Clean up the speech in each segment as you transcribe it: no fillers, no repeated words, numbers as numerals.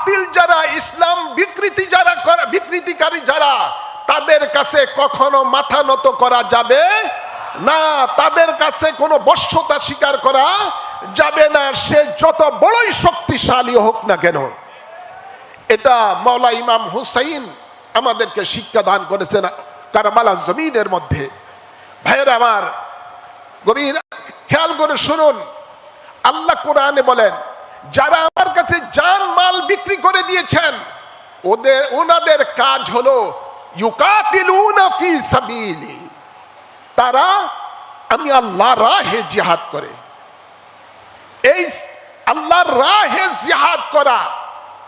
বাতিল যারা, ইসলাম বিকৃতিকারী যারা, তাদের কাছে কখনো মাথা নত করা যাবে না, তাদের কাছে কোনো বশ্যতা স্বীকার করা যাবে না, সে যত বড়ই শক্তিশালী হোক না কেন। এটা মাওলা ইমাম হুসাইন আমাদেরকে শিক্ষা দান করেছেন কারবালা জমিনের মধ্যে। ভাইয়েরা আমার, গভীর খেয়াল করে শুনুন, আল্লাহ কোরআনে বলেন, যারা আমার কাছে জান মাল বিক্রি করে দিয়েছেন ওনাদের কাজ হলো ইউকাতিলুনা ফি সাবিলি, তারা আমি আল্লাহর রাহে জিহাদ করে। এই আল্লাহর রাহে জিহাদ করা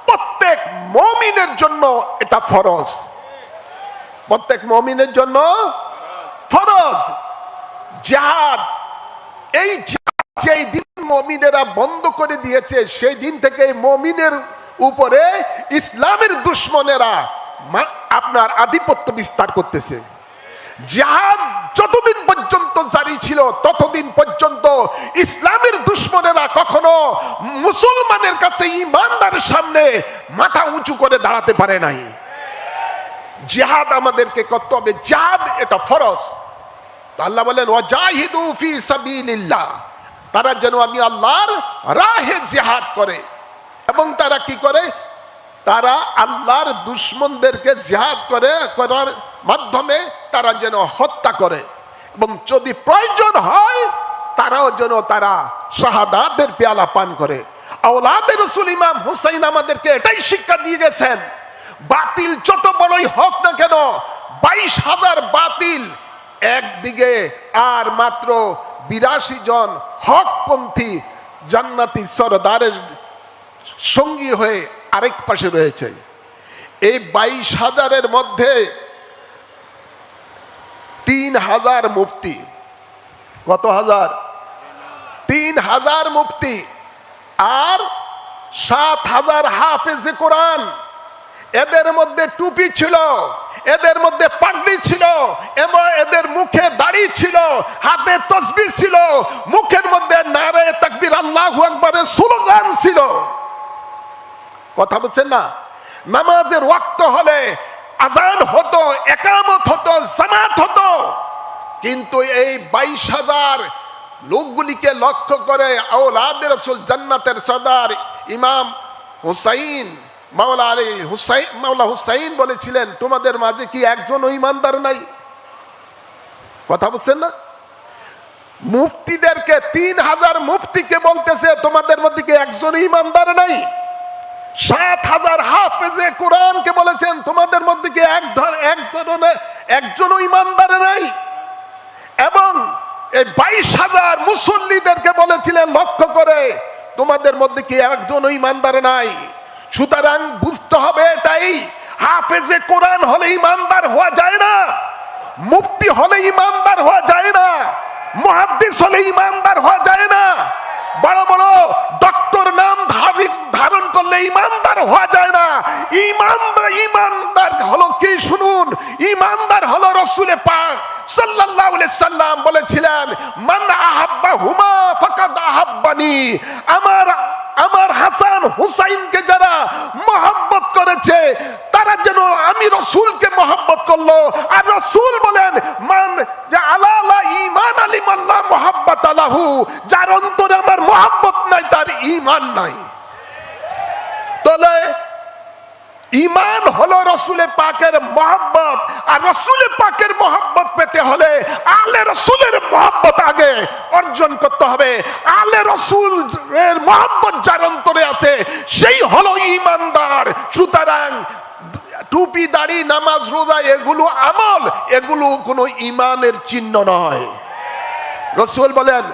প্রত্যেক মুমিনের জন্য এটা ফরজ, প্রত্যেক মুমিনের জন্য ফরজ জিহাদ। এই যেই দিন মুমিনেরা বন্ধ করে দিয়েছে, সেই দিন থেকে মুমিনের উপরে ইসলামের দুশমনেরা আপনার আধিপত্য বিস্তার করতেছে। জিহাদ যতদিন পর্যন্ত জারি ছিল ততদিন পর্যন্ত ইসলামের দুশমনেরা কখনো মুসলমানের কাছে, ঈমানদারের সামনে মাথা উঁচু করে দাঁড়াতে পারে নাই। জিহাদ আমাদেরকে করতে হবে, জিহাদ এটা ফরজ। আল্লাহ বলেন ওয়াজাহিদু ফি সাবিলিল্লাহ, তারা যেন আমি আল্লাহর রাহে জিহাদ করে। এবং তারা কি করে? তারা আল্লাহর দুশমনদেরকে জিহাদ করার মাধ্যমে তারা যেন হত্যা করে, এবং যদি প্রয়োজন হয় তারাও যেন তারা শাহাদাতের পেয়ালা পান করে। আওলাদে রাসূল ইমাম হুসাইন আমাদেরকে এটাই শিক্ষা দিয়ে গেছেন, বাতিল যত বড়ই হোক না কেন, 22,000 বাতিল একদিকে আর মাত্র 82 জন হকপন্থী জান্নাতি সরদারের সঙ্গী হয়ে আরেক পাশে রয়েছে। এই 22,000-এর মধ্যে 3,000 মুফতি। কত হাজার? 3,000 মুফতি আর 7,000 হাফেজে কোরআন। এদের মধ্যে টুপি ছিল, এদের মধ্যে পাগড়ি ছিল, এবং এদের মুখে দাড়ি ছিল, হাতে তসবিহ ছিল, মুখের মধ্যে নারে তাকবীর আল্লাহু আকবারের স্লোগান ছিল। কথা বলছেন না? নামাজের ওয়াক্ত হলে আযান হতো, ইকামত হতো, জামাত হতো, কিন্তু এই 22,000 লোকগুলিকে লক্ষ্য করে আওলাদে রাসূল জান্নাতের সরদার ইমাম হুসাইন মাওলা হুসাইন বলেছিলেন, তোমাদের মাঝে কি একজনও ঈমানদার নাই? কথা বলছেন না? মুফতিদেরকে, 3,000 মুফতিকে বলতেছে, তোমাদের মধ্যে কি একজনও ঈমানদার নাই? 7,000 হাফেজে কোরআনকে বলেছেন, তোমাদের মধ্যে কি একজনও ঈমানদার নাই? এবং এই 22,000 মুসল্লিদেরকে বলেছিলেন লক্ষ্য করে, তোমাদের মধ্যে কি একজনও ঈমানদার নাই? সুতরাং বুঝতে হবে এটাই, হাফেজে কোরআন হলে ঈমানদার হওয়া যায় না, মুফতি হলে ঈমানদার হওয়া যায় না, মুহাদ্দিস হলে ঈমানদার হওয়া যায় না, বড় বড় ডক্টর নাম ধারণ করলে ঈমানদার হওয়া যায় না। ঈমানদার হলো কি? শুনুন, ঈমানদার হলো রাসূল পাক সাল্লাল্লাহু আলাইহি সাল্লাম বলেছিলেন, মান আহাব্বাহুমা ফাকাদ আহাব্বানি। আমার হাসান হুসাইনকে যারা মহব্বত করেছে তারা যেন আমি রাসূলকে মহব্বত করলো। আর রাসূল বলেন, মান জাআলা ঈমান আলিমাল্লাহ মুহাব্বাত লাহু, যার অন্তরে আমার মহব্বত নাই তার ঈমান নাই। তাহলে ঈমান হলো রাসূল পাকের মহব্বত, আর রাসূল পাকের মহব্বত পেতে হলে আলে রাসূলের মহব্বত আগে অর্জন করতে হবে। আলে রাসূলের মহব্বত যার অন্তরে আছে সেই হলো ঈমানদার। সুতরাং টুপি, দাড়ি, নামাজ, রোজা এগুলো আমল, এগুলো কোনো ঈমানের চিহ্ন নয়। রাসূল বলেন,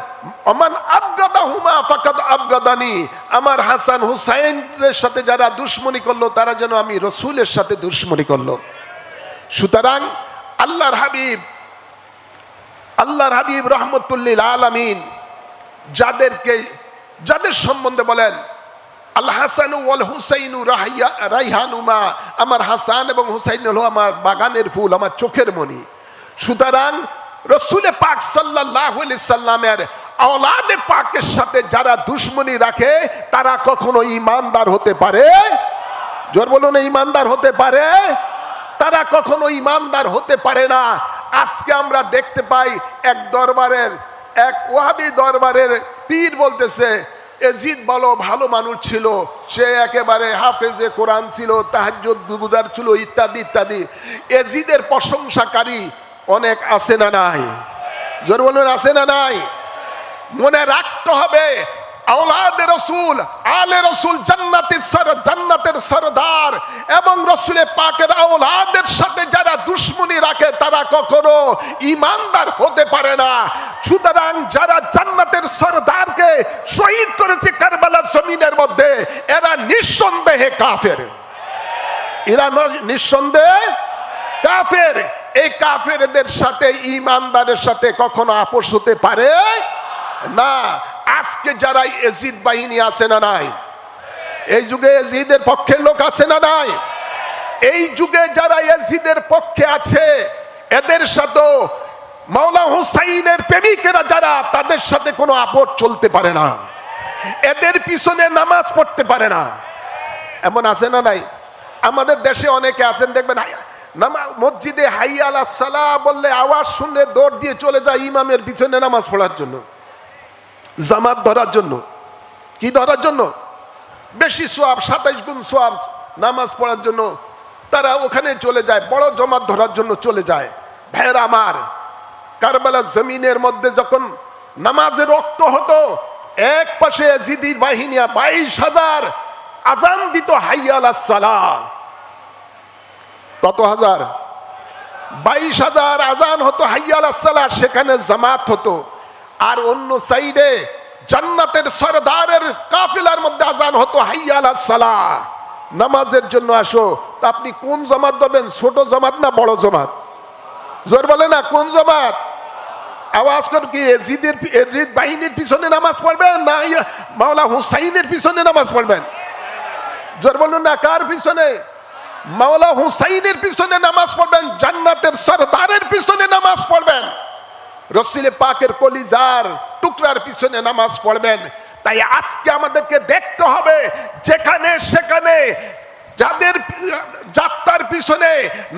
ওমান আবগাদাহুমা ফাকাদ আবগাদানি, আমার হাসান হুসাইনের সাথে যারা দুশমনি করলো তারা যেন আমি রাসূলের সাথে দুশমনি করলো। সুতরাং আল্লাহর হাবিব রাহমাতুল লিল আলামিন যাদের সম্বন্ধে বলেন, আল হাসান ওয়াল হুসাইনু রাইহানুমা, আমার হাসান এবং হুসাইন হলো আমার বাগানের ফুল, আমার চোখের মণি। সুতরাং রাসূল পাক সাল্লাল্লাহু আলাইহি সাল্লামের আওলাদে পাকের সাথে যারা দুশমনি রাখে তারা কখনো ঈমানদার হতে পারে জোর বলুন, ইমানদার হতে পারে? তারা কখনো ইমানদার হতে পারে না। আজকে আমরা দেখতে পাই এক ওয়াহাবি দরবারের পীর বলতেছে এজিদ বলো ভালো মানুষ ছিল, সে একেবারে হাফেজে কোরআন ছিল, তাহাজ্জুদ গুজার ছিল, ইত্যাদি ইত্যাদি। এজিদের প্রশংসাকারী অনেক আছে না নাই? জোর বলুন, আছে না নাই? মনে রাখতে হবে, আওলাদে রসুল, আলে রসুল জান্নাতের সরদার এবং রসুলের পাকের আওলাদের সাথে যারা দুশ্মনী রাখে তারা কখনো ইমানদার হতে পারে না। সুতরাং যারা জান্নাতের সরদারকে শহীদ করেছে কারবালার জমিনের মধ্যে, এরা নিঃসন্দেহে কাফের। এরা নিঃসন্দেহে কাফের। এই কাফেরদের সাথে ইমানদারের সাথে কখনো আপোষ হতে পারে না। আজকে যারা এজিদ বাহিনী আছে না নাই? এই যুগে এজিদের পক্ষের লোক আছে না নাই? এই যুগে যারা এজিদের পক্ষে আছে, এদের সাথে মাওলা হুসাইনের প্রেমিকেরা যারা, তাদের সাথে কোনো আপোষ চলতে পারে না। এদের পিছনে নামাজ পড়তে পারে না। এমন আছে না নাই? আমাদের দেশে অনেকে আছেন, দেখবেন মসজিদে হাইয়া আলাস সালাহ বললে আওয়াজ শুনলে দৌড় দিয়ে চলে যায় ইমামের পিছনে নামাজ পড়ার জন্য, জামাত ধরার জন্য। কি ধরার জন্য? বেশি সোয়াব, 27 গুণ সোয়াব নামাজ পড়ার জন্য তারা ওখানে চলে যায়, বড় জমাত ধরার জন্য চলে যায়। ভাইয়েরা আমার, কারবালার জমিনের মধ্যে যখন নামাজের রক্ত হতো, এক পাশে এজিদির বাহিনী 22,000 আজান দিত হাইয়া আলাস সালাহ। কত হাজার? 22,000 আজান হতো হাইয়া আলাস সালাহ, সেখানে জামাত হতো। আর অন্য সাইডে জান্নাতের সরদারের কাফিলার মধ্যে আজান হতো হাইয়া আলাস সালাহ, নামাজের জন্য আসো। তা আপনি কোন জামাত ধরবেন? ছোট জামাত না বড় জামাত? জোর বলে না, কোন জামাত? আওয়াজ কর। কি এজিদ বাহিনীর পিছনে নামাজ পড়বেন না মাওলা হুসাইনের পিছনে নামাজ পড়বেন? জোর বলুন না, কার পিছনে? মাওলা হুসাইনের পিছনে নামাজ পড়বেন, জান্নাতের সরদারের পিছনে নামাজ পড়বেন, রসুলের পাকের কলিজার টুকরার পিছনে নামাজ পড়বেন। তাই আজকে আমাদেরকে দেখতে হবে, যেখানে সেখানে যাদের যাত্রার পিছনে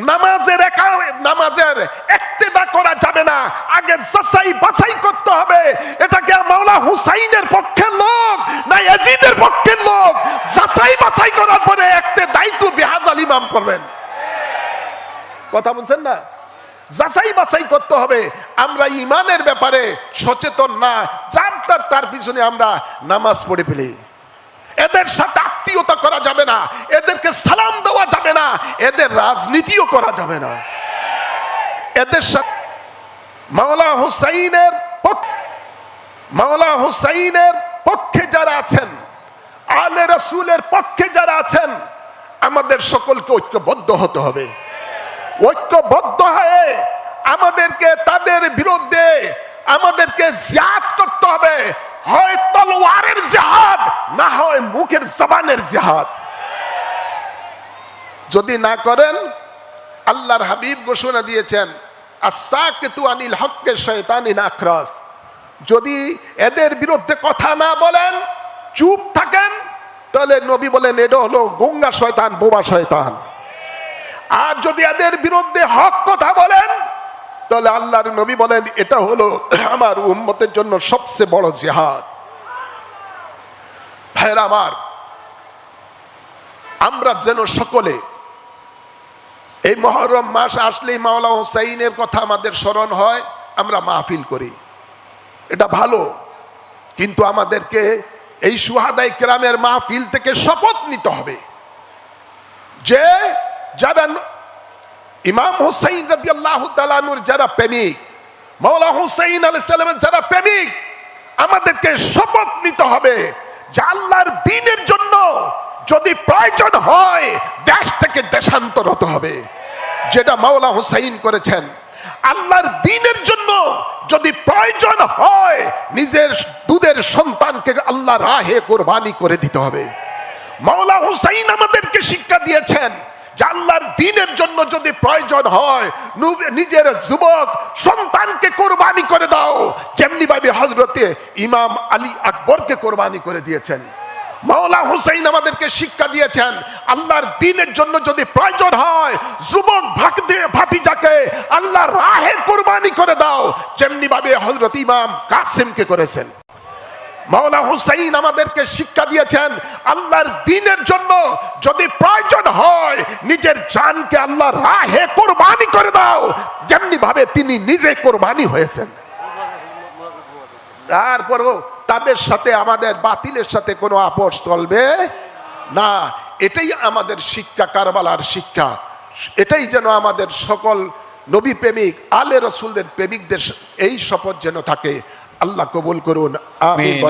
নামাজের ইক্তেদা করা যাবে না। আগে যাচাই বাছাই করতে হবে, এটা কি মাওলা হুসাইনের পক্ষের লোক না ইয়াজিদের পক্ষের লোক। যাচাই বাছাই করার পরে ইক্তেদাই তো বিহাজাল ইমাম করবেন। কথা বলছেন না? যাচাই বাছাই করতে হবে। আমরা ইমানের ব্যাপারে সচেতন না, যার তার পিছনে আমরা নামাজ পড়ে ফেলি। এদের সাথে আত্মীয়তা করা যাবে না, এদেরকে সালাম দেওয়া যাবে না, এদের রাজনীতিও করা যাবে না। এদের সাথে মাওলা হুসাইনের পক্ষে যারা আছেন, আলে রাসূলের পক্ষে যারা আছেন, আমাদের সকলকে ঐক্যবদ্ধ হতে হবে। ঐক্যবদ্ধ হয়ে আমাদেরকে তাদের বিরুদ্ধে আমাদেরকে জিহাদ করতে হবে। হয় তলোয়ারের জিহাদ, না হয় মুখের জবানের জিহাদ। যদি না করেন, আল্লাহর হাবিব ঘোষণা দিয়েছেন, আস-সাকিতু আনিল হক্কে শায়তানিন আখরাস। যদি এদের বিরুদ্ধে কথা না বলেন, চুপ থাকেন, তাহলে নবী বলেন এটা হলো গুঙ্গা শয়তান, বোবা শয়তান। আর যদি এদের বিরুদ্ধে হক কথা বলেন, তাহলে আল্লাহর নবী বলেন এটা হলো আমার উম্মতের জন্য সবচেয়ে বড় জিহাদ। ভাইরা আমার, আমরা যেন সকলে এই মুহররম মাস আসলেই মাওলা হুসাইনের কথা আমাদের স্মরণ হয়, আমরা মাহফিল করি, এটা ভালো। কিন্তু আমাদেরকে এই শুহাদায়ে কেরামের মাহফিল থেকে শপথ নিতে হবে যে যারা ইমাম হুসাইন রাদিয়াল্লাহু তাআলা আনহুর যারা প্রেমিক, মাওলা হুসাইন আলাইহিস সালামের যারা প্রেমিক, আমাদেরকে শপথ নিতে হবে যে আল্লাহর দ্বীনের জন্য যদি প্রয়োজন হয় দেশ থেকে দেশান্তর হতে হবে, যেটা মাওলা হুসাইন করেছেন। আল্লাহর দ্বীনের জন্য যদি প্রয়োজন হয় নিজের দুধের সন্তানকে আল্লাহর রাহে কুরবানি করে দিতে হবে। মাওলা হুসাইন আমাদেরকে শিক্ষা দিয়েছেন যে আল্লাহর দ্বীনের জন্য যদি প্রয়োজন হয় নিজের যুবক সন্তানকে কোরবানি করে দাও, যেমনি ভাবে হযরতে ইমাম আলী আকবরকে কোরবানি করে দিয়েছেন। মাওলা হুসাইন আমাদেরকে শিক্ষা দিয়েছেন, আল্লাহর দ্বীনের জন্য যদি প্রয়োজন হয় যুবক ভাতিজাকে আল্লাহর রাহে কুরবানি করে দাও, যেমনি ভাবে হযরত ইমাম কাসিমকে করেছেন। মাওলা হুসাইন আমাদেরকে শিক্ষা দিয়েছেন, আল্লাহর দ্বীনের জন্য যদি প্রয়োজন হয় নিজের জানকে আল্লাহর রাহে কুরবানি করে দাও, যেমনি ভাবে তিনি নিজে কুরবানি হয়েছেন। তারপরও তাদের সাথে আমাদের বাতিলের সাথে কোনো আপোষ চলবে না। এটাই আমাদের শিক্ষা, কারবালার শিক্ষা। এটাই যেন আমাদের সকল নবী প্রেমিক আলে রসুলদের প্রেমিকদের এই শপথ যেন থাকে। আল্লাহ কবুল করুন, আমিন।